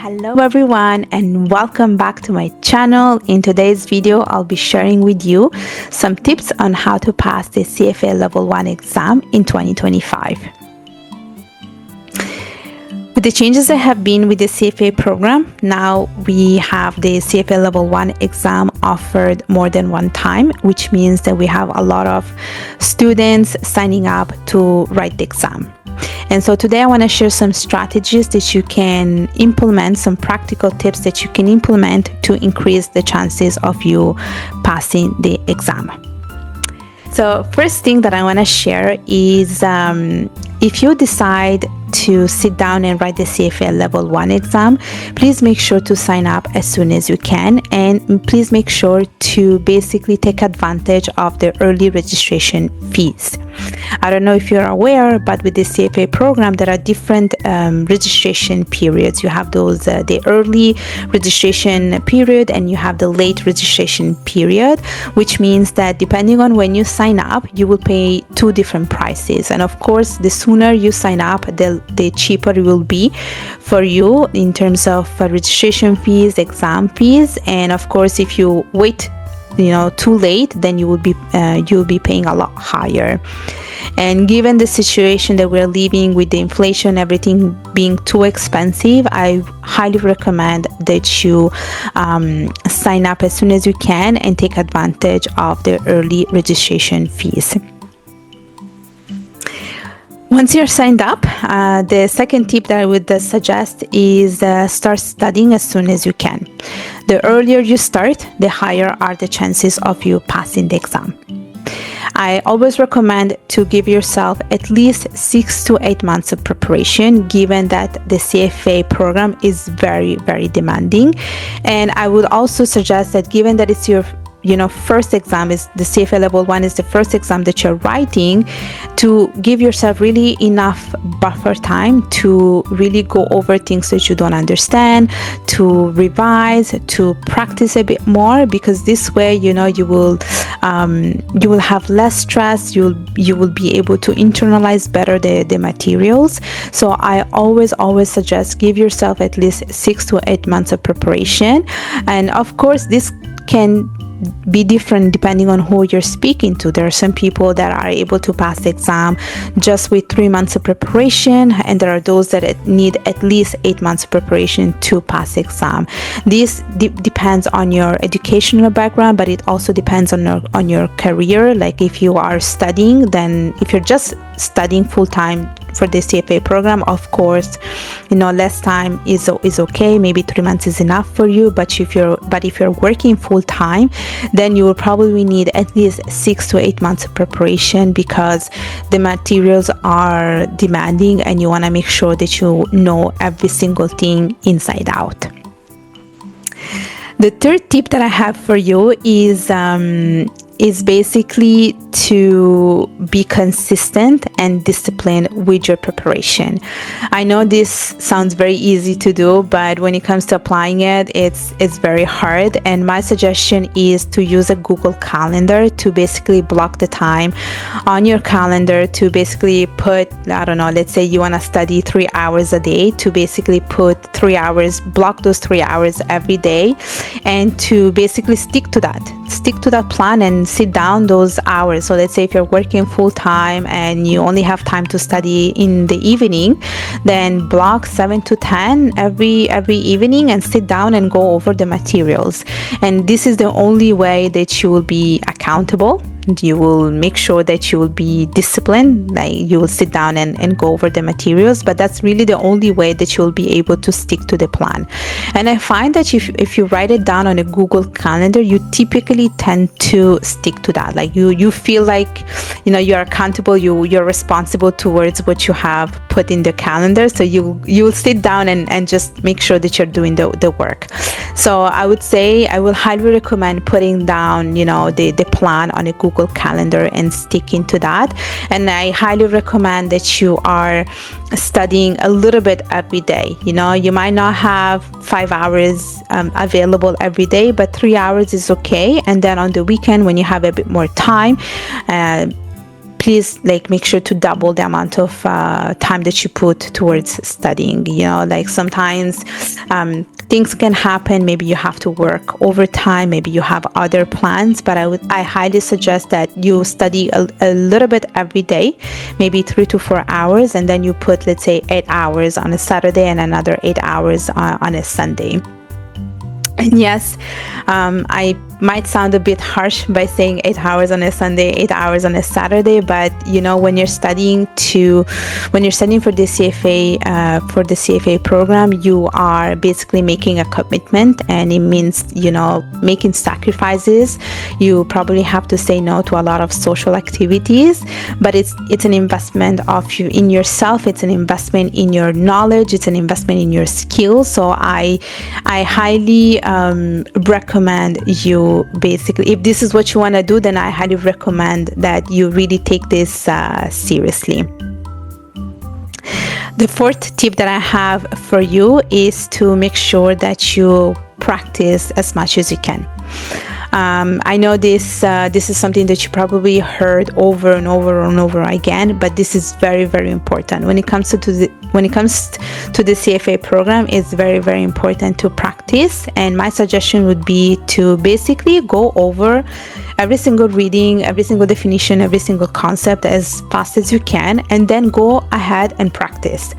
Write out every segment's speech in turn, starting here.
Hello everyone and welcome back to my channel. In today's video, I'll be sharing with you some tips on how to pass the CFA Level 1 exam in 2025. With the changes that have been with the CFA program, now we have the CFA Level 1 exam offered more than one time, which means that we have a lot of students signing up to write the exam. And so today I want to share some strategies that you can implement, some practical tips that you can implement to increase the chances of you passing the exam. So first thing that I want to share is if you decide to sit down and write the CFA Level 1 exam, please make sure to sign up as soon as you can, and please make sure to basically take advantage of the early registration fees. I don't know if you're aware, but with the CFA program, there are different registration periods. You have those the early registration period and you have the late registration period, which means that depending on when you sign up, you will pay two different prices. And of course, the sooner you sign up, the cheaper it will be for you in terms of registration fees, exam fees. And of course, if you wait too late, then you'll be paying a lot higher. And given the situation that we're living with the inflation, everything being too expensive, I highly recommend that you sign up as soon as you can and take advantage of the early registration fees. Once you're signed up, the second tip that I would suggest is start studying as soon as you can. The earlier you start, the higher are the chances of you passing the exam. I always recommend to give yourself at least 6 to 8 months of preparation, given that the CFA program is very, very demanding. And I would also suggest that given that it's your first exam, is the CFA Level 1 is the first exam that you're writing, to give yourself really enough buffer time to really go over things that you don't understand, to revise, to practice a bit more, because this way, you will have less stress. You will be able to internalize better the materials. So I always suggest give yourself at least 6 to 8 months of preparation. And of course, this can be different depending on who you're speaking to. There are some people that are able to pass the exam just with 3 months of preparation, and there are those that need at least 8 months of preparation to pass the exam. This depends on your educational background, but it also depends on your career. Like if you are studying, then if you're just studying full-time for the CFA program, of course, less time is okay. Maybe 3 months is enough for you. But if you're working full time, then you will probably need at least 6 to 8 months of preparation, because the materials are demanding and you want to make sure that you know every single thing inside out. The third tip that I have for you is basically to be consistent and disciplined with your preparation. I know this sounds very easy to do, but when it comes to applying it, it's very hard. And my suggestion is to use a Google Calendar to basically block the time on your calendar to basically put, let's say you want to study 3 hours a day, to basically put 3 hours, block those 3 hours every day, and to basically stick to that plan and sit down those hours. So let's say if you're working full time and you only have time to study in the evening, then block 7 to 10 every evening and sit down and go over the materials. And this is the only way that you will be accountable. You will make sure that you will be disciplined, like you will sit down and go over the materials, but that's really the only way that you will be able to stick to the plan. And I find that if you write it down on a Google Calendar, you typically tend to stick to that. Like you feel like you're accountable, you're responsible towards what you have put in the calendar. So you will sit down and just make sure that you're doing the work. So I would say I will highly recommend putting down the plan on a Google Calendar and sticking to that. And I highly recommend that you are studying a little bit every day. You might not have 5 hours available every day, but 3 hours is okay. And then on the weekend, when you have a bit more time, please like make sure to double the amount of time that you put towards studying. Like sometimes things can happen. Maybe you have to work overtime, maybe you have other plans, but I highly suggest that you study a little bit every day, maybe 3 to 4 hours, and then you put, let's say, 8 hours on a Saturday and another 8 hours on a Sunday. And yes, I might sound a bit harsh by saying 8 hours on a Sunday, 8 hours on a Saturday, but when you're studying for the CFA program, you are basically making a commitment, and it means making sacrifices. You probably have to say no to a lot of social activities, but it's an investment in yourself. It's an investment in your knowledge. It's an investment in your skills. So I highly recommend you, basically, if this is what you want to do, then I highly recommend that you really take this seriously. The fourth tip that I have for you is to make sure that you practice as much as you can. I know this is something that you probably heard over and over and over again, but this is very, very important. When it comes to the CFA program, it's very, very important to practice. And my suggestion would be to basically go over every single reading, every single definition, every single concept as fast as you can, and then go ahead and practice.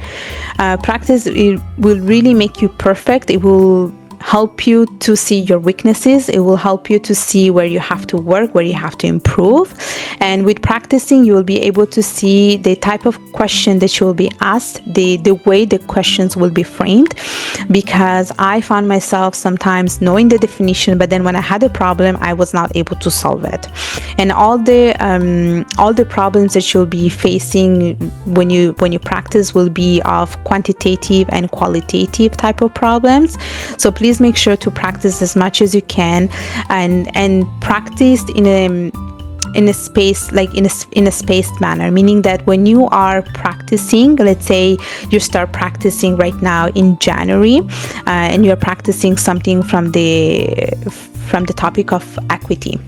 Practice, it will really make you perfect. It will help you to see your weaknesses. It will help you to see where you have to work, where you have to improve. And with practicing, you will be able to see the type of question that you will be asked, the way the questions will be framed. Because I found myself sometimes knowing the definition, but then when I had a problem, I was not able to solve it. And all the problems that you'll be facing when you practice will be of quantitative and qualitative type of problems. So please make sure to practice as much as you can, and practice in a space, like in a spaced manner, meaning that when you are practicing, let's say you start practicing right now in January, and you're practicing something from the topic of equity.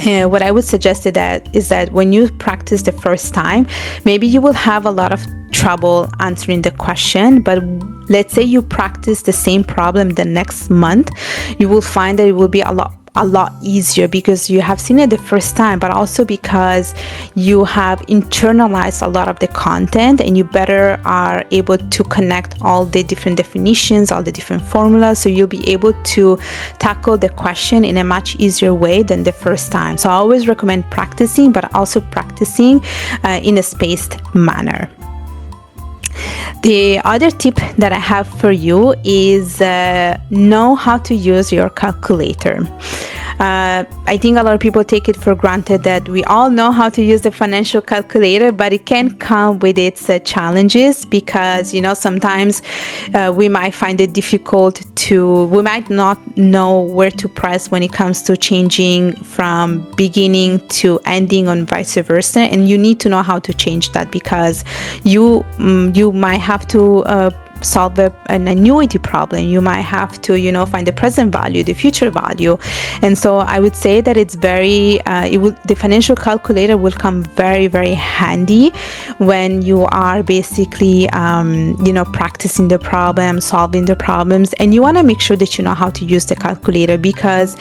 What I would suggest is that when you practice the first time, maybe you will have a lot of trouble answering the question, but let's say you practice the same problem the next month, you will find that it will be a lot easier, because you have seen it the first time, but also because you have internalized a lot of the content, and you better are able to connect all the different definitions, all the different formulas, so you'll be able to tackle the question in a much easier way than the first time. So I always recommend practicing, but also practicing in a spaced manner. The other tip that I have for you is know how to use your calculator. I think a lot of people take it for granted that we all know how to use the financial calculator, but it can come with its challenges, because sometimes we might find it difficult we might not know where to press when it comes to changing from beginning to ending and vice versa, and you need to know how to change that, because you might have to solve an annuity problem. You might have to find the present value, the future value. And so I would say that it's the financial calculator will come very, very handy when you are basically practicing the problem, solving the problems. And you want to make sure that you know how to use the calculator, because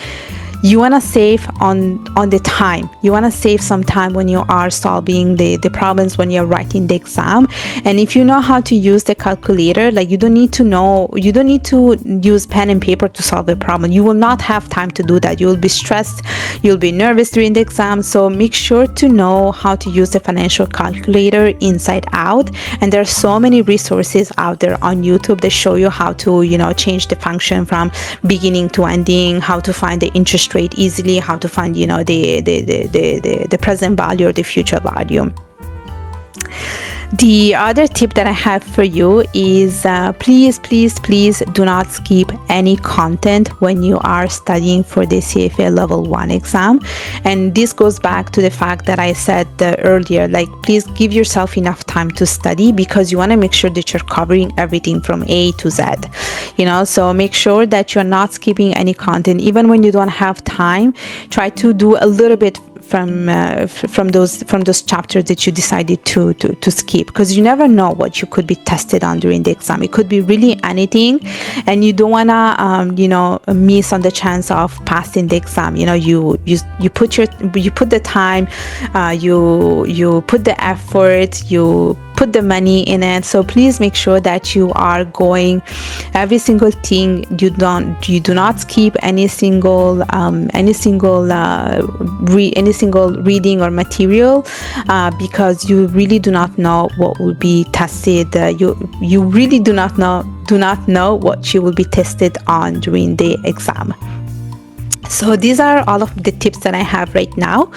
you want to save on the time. You want to save some time when you are solving the problems, when you're writing the exam. And if you know how to use the calculator, like you don't need to use pen and paper to solve the problem. You will not have time to do that. You will be stressed, you'll be nervous during the exam. So make sure to know how to use the financial calculator inside out. And there are so many resources out there on YouTube that show you how to change the function from beginning to ending, how to find the interest rate easily, how to find the present value or the future value. The other tip that I have for you is please do not skip any content when you are studying for the CFA Level 1 exam. And this goes back to the fact that I said earlier, like, please give yourself enough time to study, because you want to make sure that you're covering everything from A to Z. So make sure that you're not skipping any content. Even when you don't have time, try to do a little bit those chapters that you decided to skip, because you never know what you could be tested on during the exam. It could be really anything, and you don't wanna miss on the chance of passing the exam. You put the time, you put the effort, you put the money in it. So please make sure that you are going every single thing. You do not skip any single reading or material, because you really do not know what will be tested. You really do not know what you will be tested on during the exam. So these are all of the tips that I have right now.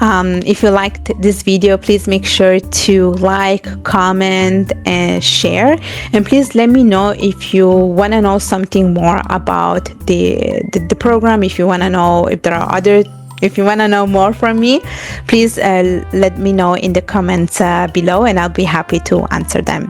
If you liked this video, please make sure to like, comment, and share. And please let me know if you want to know something more about the program. If you want to know if you want to know more from me, please let me know in the comments below, and I'll be happy to answer them.